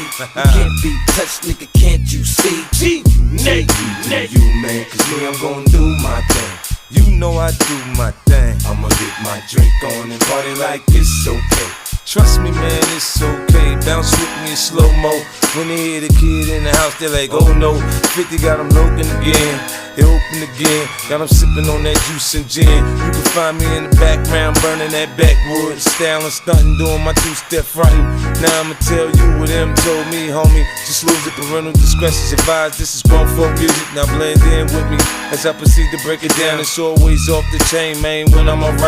You can't be touched, nigga, can't you see? Nate, You man, cause me, I'm gon' do my thing. you know I do my thing. I'ma get my drink on and party like it's okay. Trust me, man, it's okay. Bounce with me in slow-mo. When they hear the kid in the house, they're like, oh no. 50 got them looking again. They open again. Got them sipping on that juice and gin. You can find me in the background, burning that backwood. Styling, stunting, doing my two-step frontin'. Now I'ma tell you what them told me, homie. Just lose it, parental discretion's advised. This is grown folk music. Now blend in with me as I proceed to break it down. It's always off the chain, man, when I'm around.